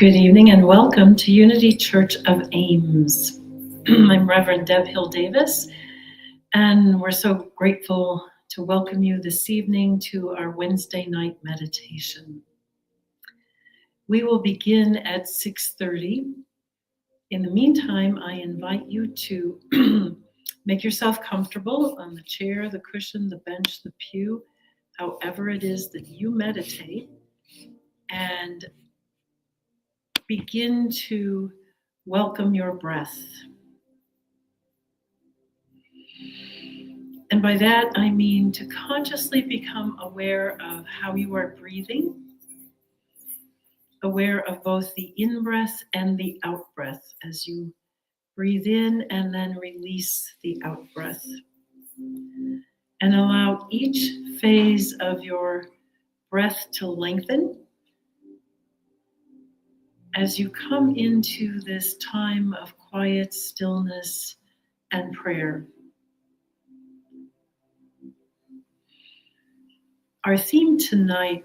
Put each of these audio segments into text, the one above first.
Good evening and welcome to Unity Church of Ames. I'm Reverend Deb Hill Davis, and we're so grateful to welcome you this evening to our Wednesday night meditation. We will begin at 6:30. In the meantime, I invite you to make yourself comfortable on the chair, the cushion, the bench, the pew, however it is that you meditate, and begin to welcome your breath. And by that, I mean to consciously become aware of how you are breathing, aware of both the in-breath and the out-breath as you breathe in and then release the out-breath. And allow each phase of your breath to lengthen as you come into this time of quiet stillness and prayer. Our theme tonight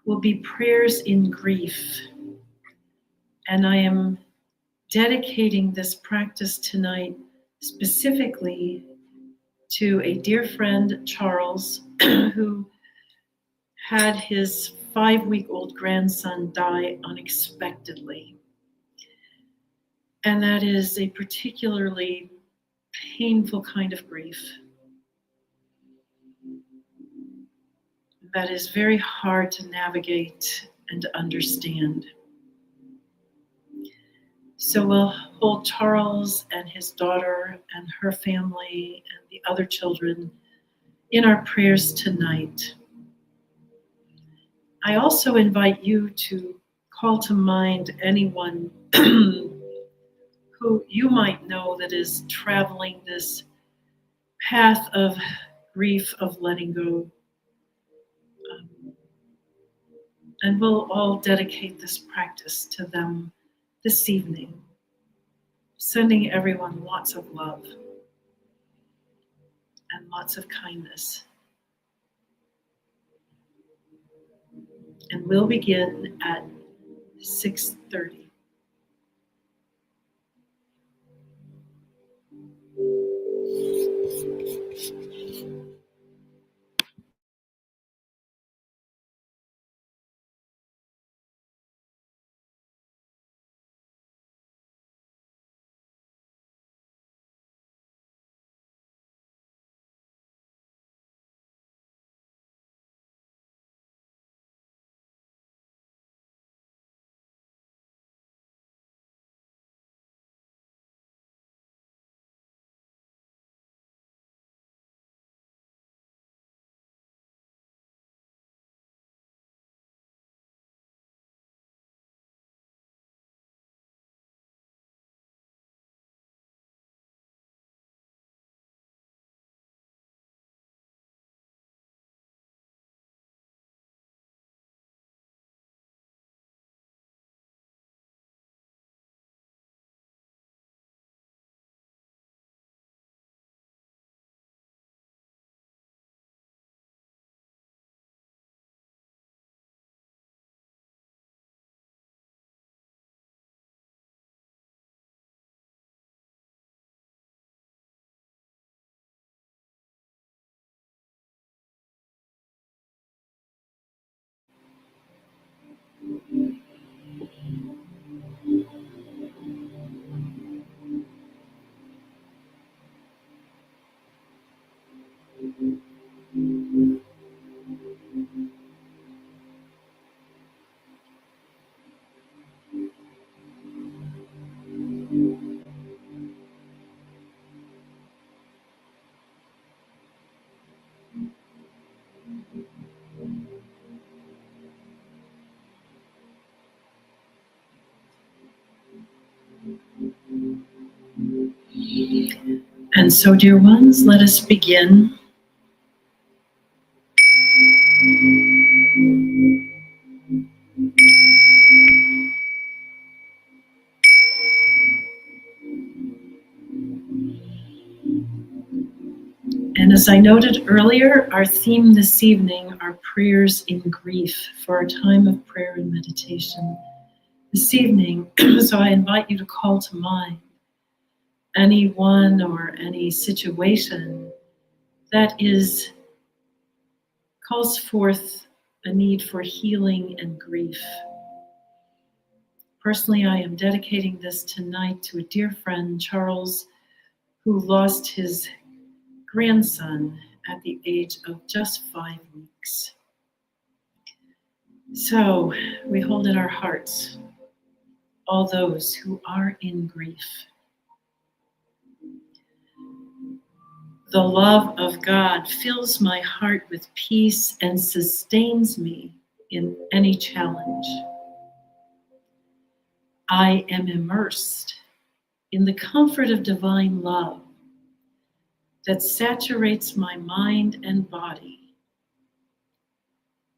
will be prayers in grief. And I am dedicating this practice tonight specifically to a dear friend, Charles, who had his 5-week-old grandson die unexpectedly. And that is a particularly painful kind of grief. That is very hard to navigate and to understand. So we'll hold Charles and his daughter and her family and the other children in our prayers tonight. I also invite you to call to mind anyone who you might know that is traveling this path of grief, of letting go. And we'll all dedicate this practice to them this evening, sending everyone lots of love and lots of kindness. And we'll begin at 6:30. And so, dear ones, let us begin. And as I noted earlier, our theme this evening are prayers in grief for our time of prayer and meditation. this evening. So I invite you to call to mind anyone or any situation that calls forth a need for healing and grief. Personally, I am dedicating this tonight to a dear friend, Charles, who lost his grandson at the age of just 5 weeks. So we hold in our hearts all those who are in grief. The love of God fills my heart with peace and sustains me in any challenge. I am immersed in the comfort of divine love that saturates my mind and body.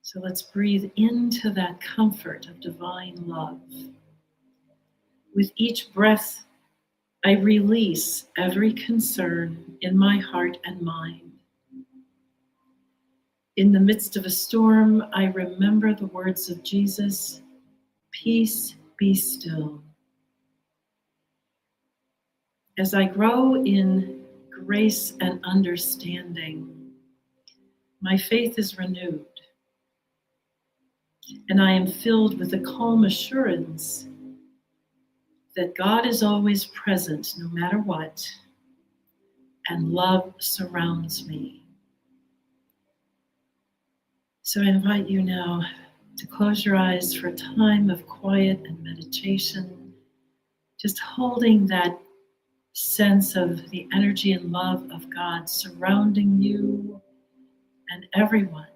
So let's breathe into that comfort of divine love. With each breath, I release every concern in my heart and mind. In the midst of a storm, I remember the words of Jesus, "Peace, be still." As I grow in grace and understanding, my faith is renewed, and I am filled with a calm assurance that God is always present no matter what, and love surrounds me. So I invite you now to close your eyes for a time of quiet and meditation, just holding that sense of the energy and love of God surrounding you and everyone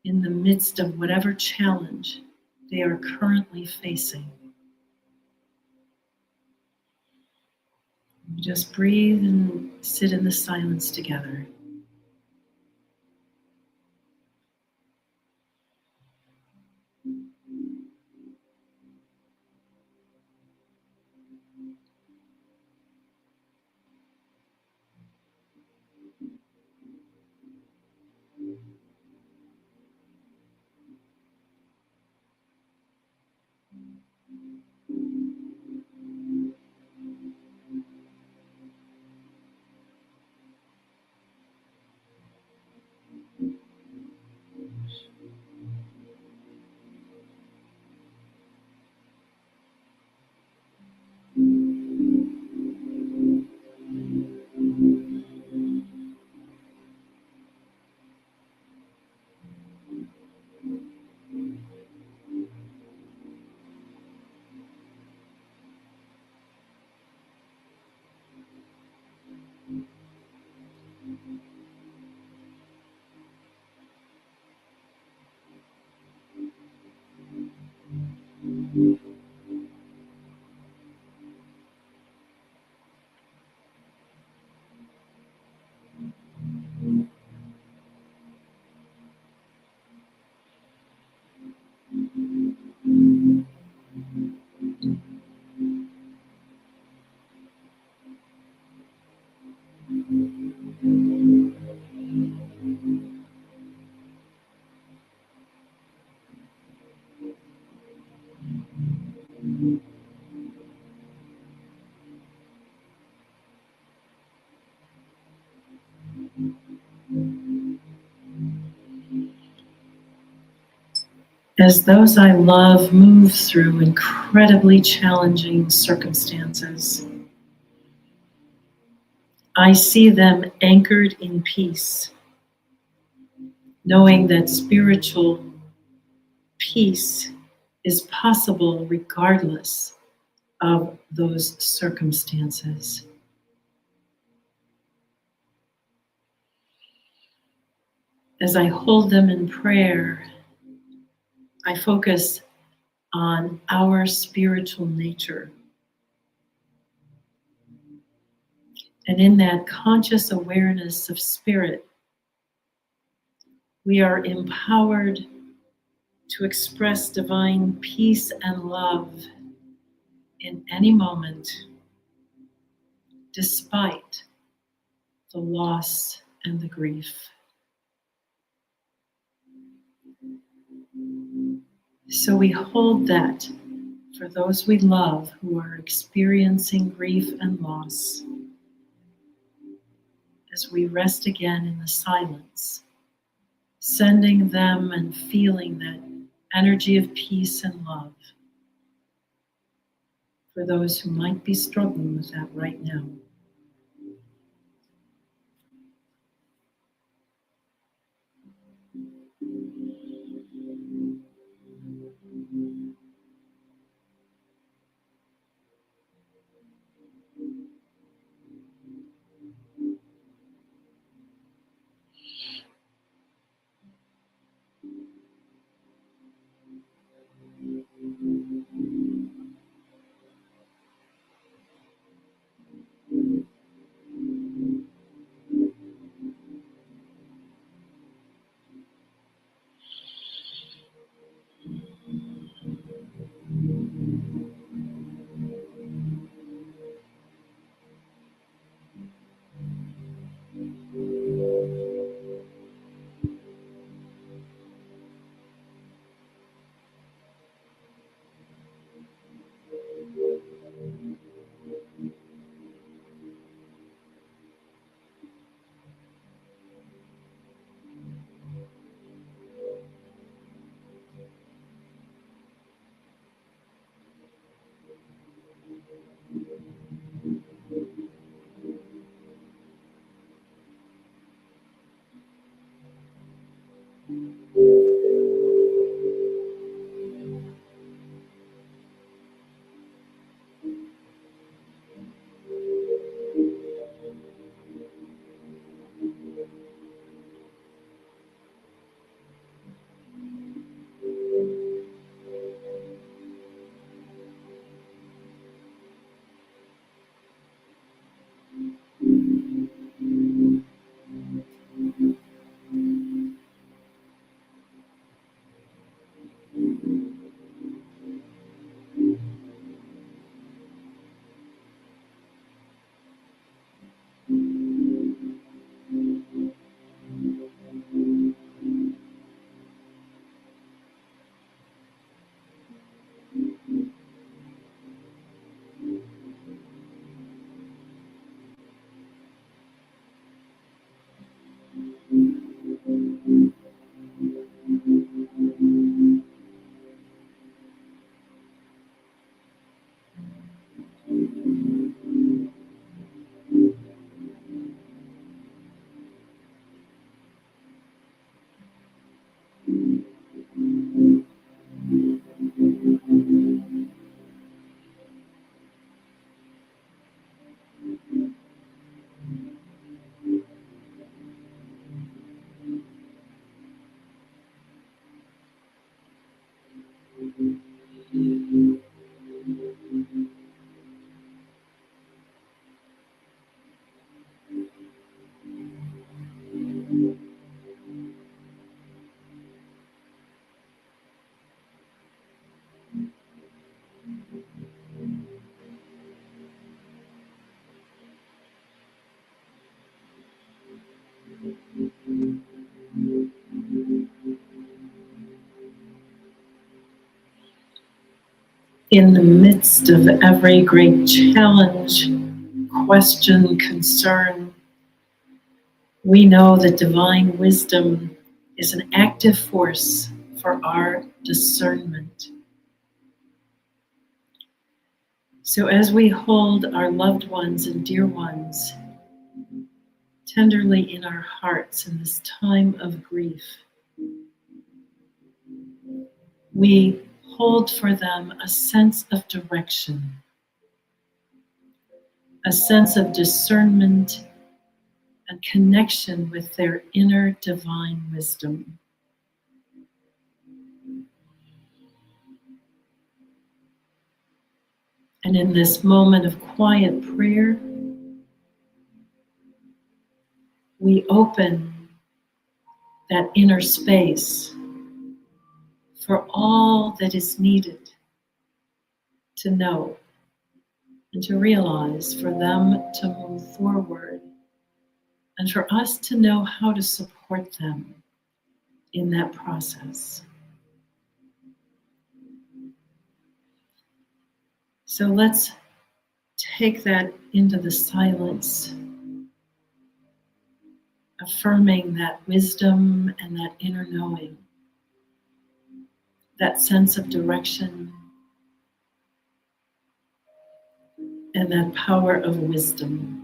in the midst of whatever challenge they are currently facing. Just breathe and sit in the silence together. As those I love move through incredibly challenging circumstances, I see them anchored in peace, knowing that spiritual peace is possible regardless of those circumstances. As I hold them in prayer, I focus on our spiritual nature. And in that conscious awareness of spirit, we are empowered to express divine peace and love in any moment, despite the loss and the grief. So we hold that for those we love who are experiencing grief and loss, as we rest again in the silence, sending them and feeling that energy of peace and love for those who might be struggling with that right now. In the midst of every great challenge, question, concern, we know that divine wisdom is an active force for our discernment. So as we hold our loved ones and dear ones tenderly in our hearts in this time of grief, we hold for them a sense of direction, a sense of discernment and connection with their inner divine wisdom. And in this moment of quiet prayer, we open that inner space for all that is needed to know and to realize, for them to move forward, and for us to know how to support them in that process. So let's take that into the silence, affirming that wisdom and that inner knowing, that sense of direction and that power of wisdom.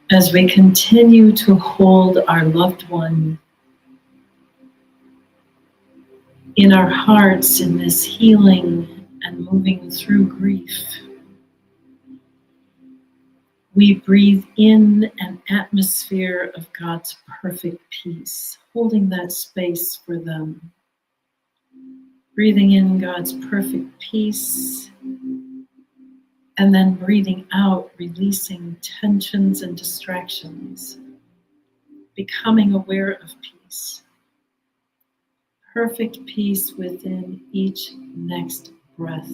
As we continue to hold our loved one in our hearts in this healing and moving through grief, we breathe in an atmosphere of God's perfect peace, holding that space for them. Breathing in God's perfect peace, and then breathing out, releasing tensions and distractions, becoming aware of peace. Perfect peace within each next breath.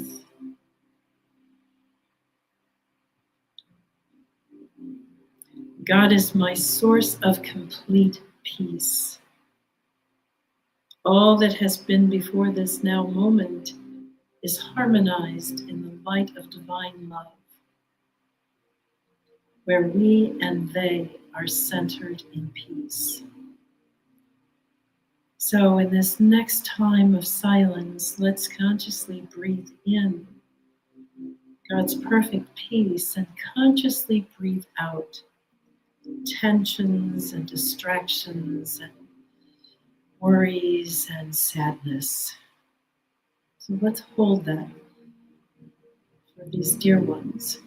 God is my source of complete peace. All that has been before this now moment is harmonized in the light of divine love, where we and they are centered in peace. So in this next time of silence, let's consciously breathe in God's perfect peace and consciously breathe out tensions and distractions and worries and sadness. So let's hold that for these dear ones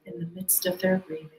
in the midst of their grieving.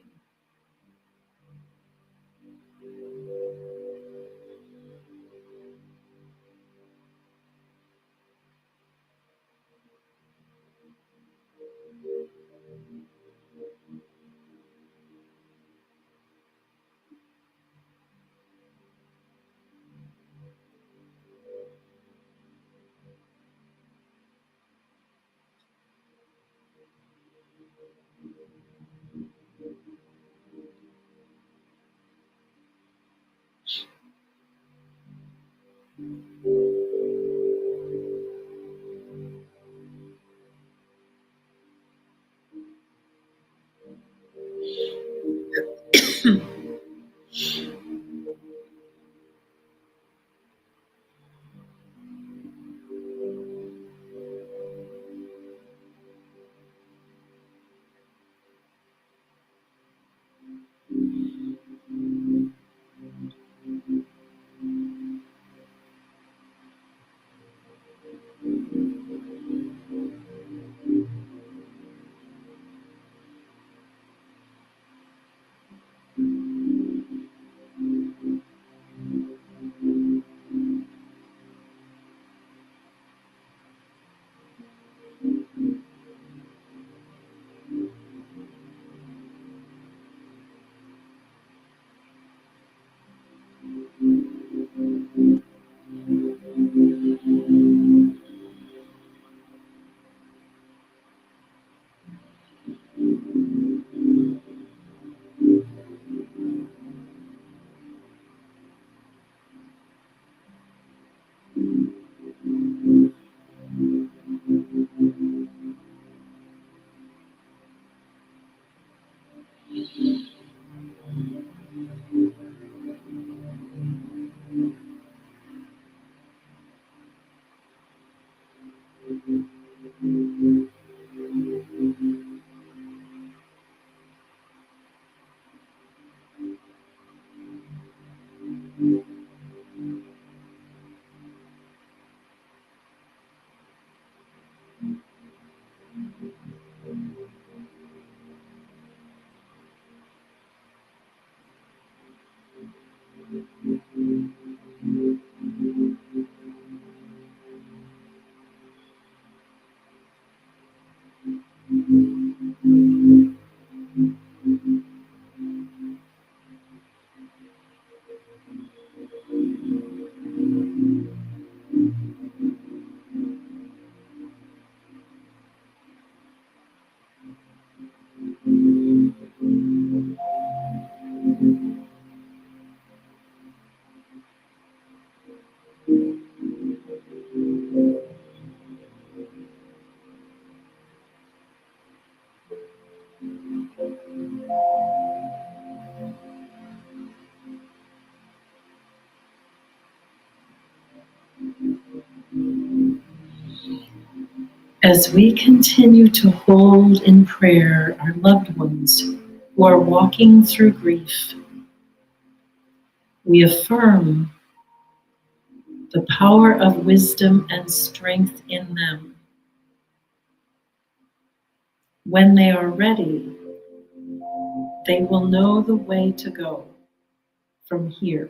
As we continue to hold in prayer our loved ones who are walking through grief, we affirm the power of wisdom and strength in them. When they are ready, they will know the way to go from here.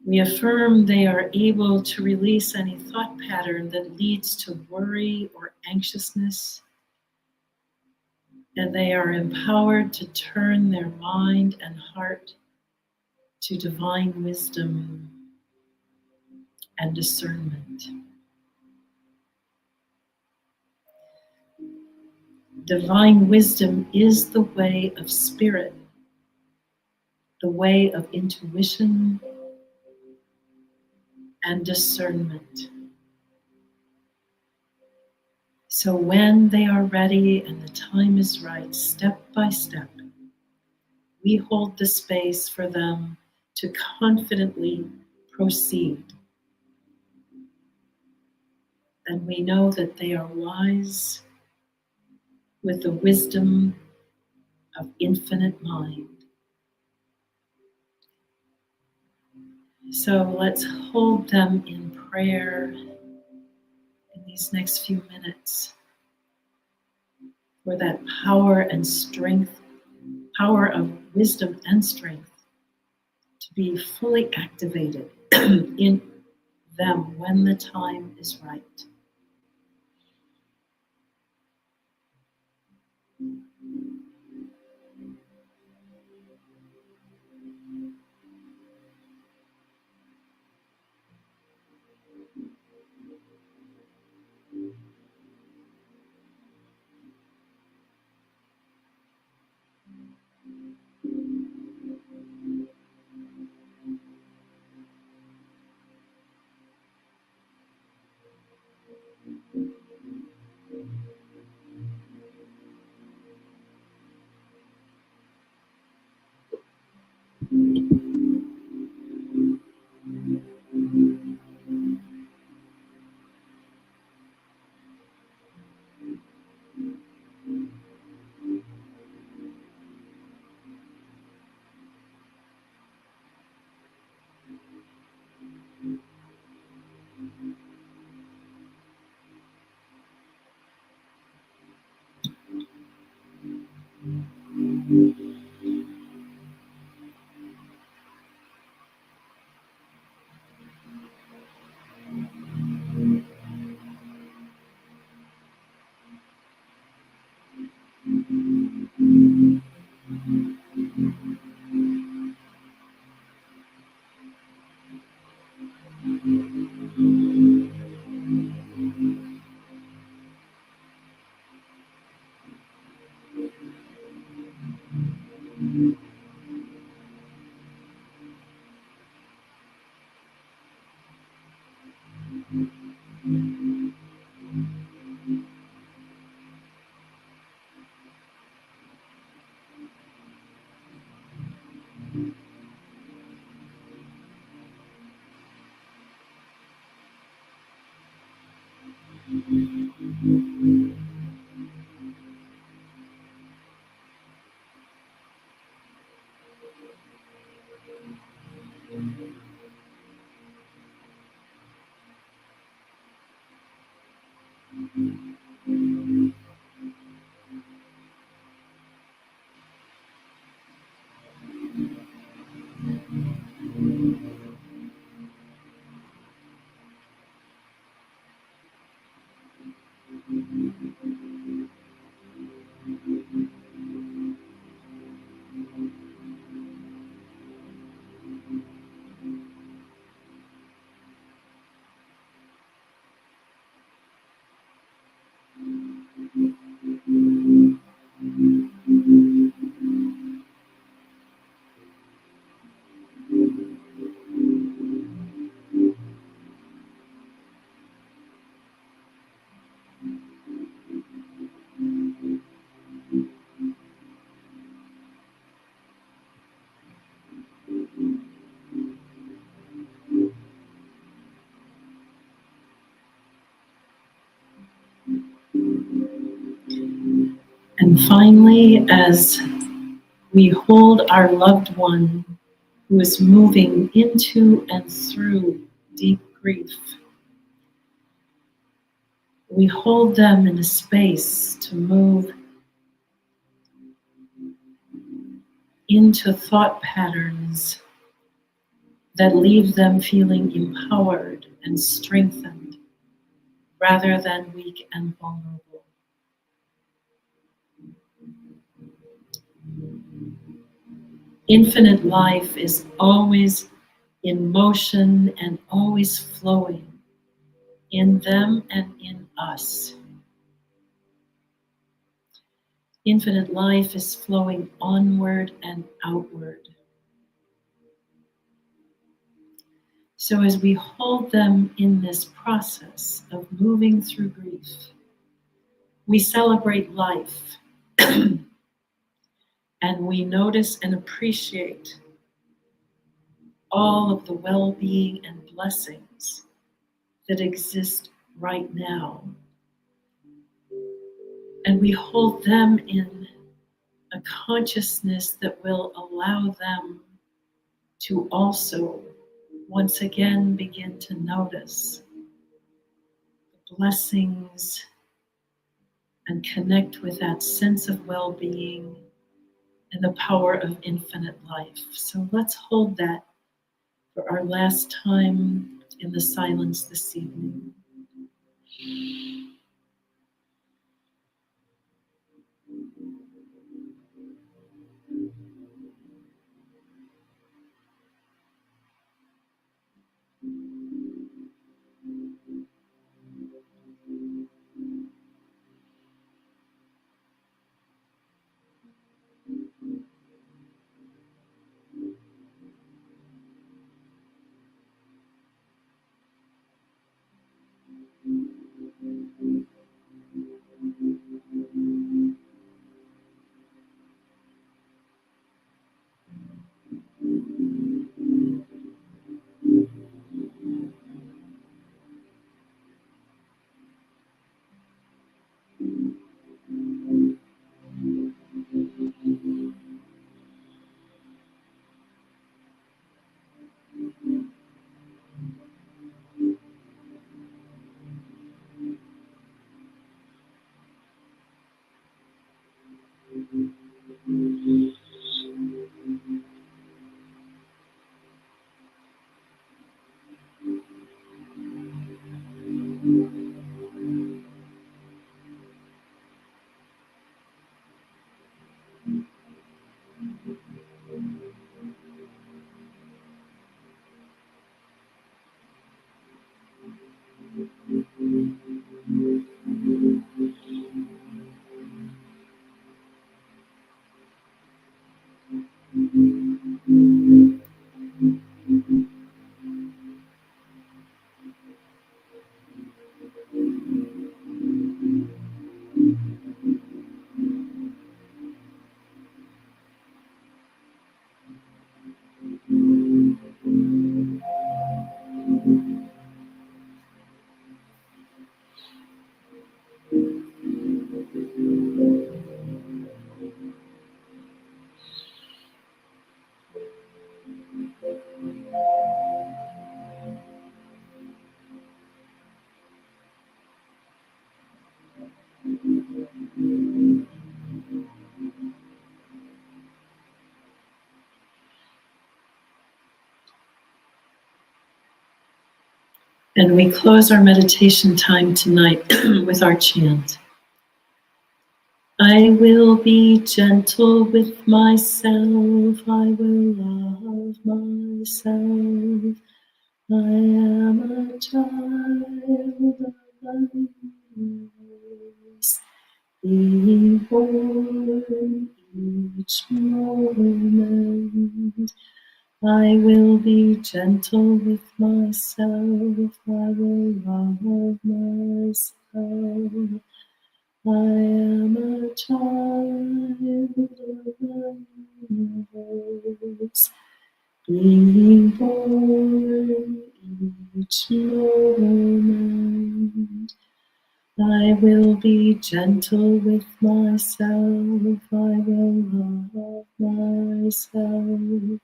We affirm they are able to release any thought pattern that leads to worry or anxiousness, and they are empowered to turn their mind and heart to divine wisdom and discernment. Divine wisdom is the way of spirit, the way of intuition and discernment. So when they are ready and the time is right, step by step, we hold the space for them to confidently proceed. And we know that they are wise with the wisdom of infinite mind. So let's hold them in prayer in these next few minutes for that power and strength, power of wisdom and strength to be fully activated in them when the time is right. And finally, as we hold our loved one who is moving into and through deep grief, we hold them in a space to move into thought patterns that leave them feeling empowered and strengthened rather than weak and vulnerable. Infinite life is always in motion and always flowing in them and in us. Infinite life is flowing onward and outward. So as we hold them in this process of moving through grief, we celebrate life and we notice and appreciate all of the well-being and blessings that exist right now. And we hold them in a consciousness that will allow them to also once again begin to notice the blessings and connect with that sense of well-being and the power of infinite life. So let's hold that for our last time in the silence this evening. And we close our meditation time tonight with our chant. I will be gentle with myself, I will love myself. I am a child of the universe, being born each moment. I will be gentle with myself, I will love myself. I am a child of the universe, being born each moment. I will be gentle with myself, I will love myself.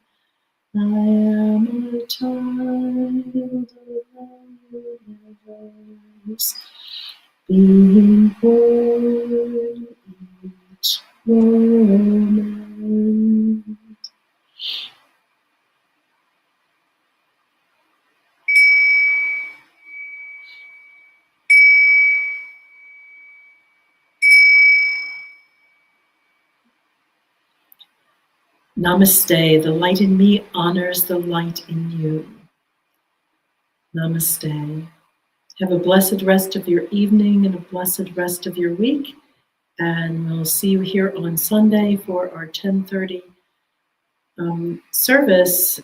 I am a child of the universe, being born each moment. Namaste. The light in me honors the light in you. Namaste. Have a blessed rest of your evening and a blessed rest of your week. And we'll see you here on Sunday for our 10:30 service.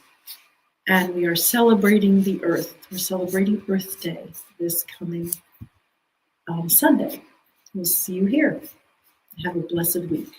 And we are celebrating the Earth. We're celebrating Earth Day this coming Sunday. We'll see you here. Have a blessed week.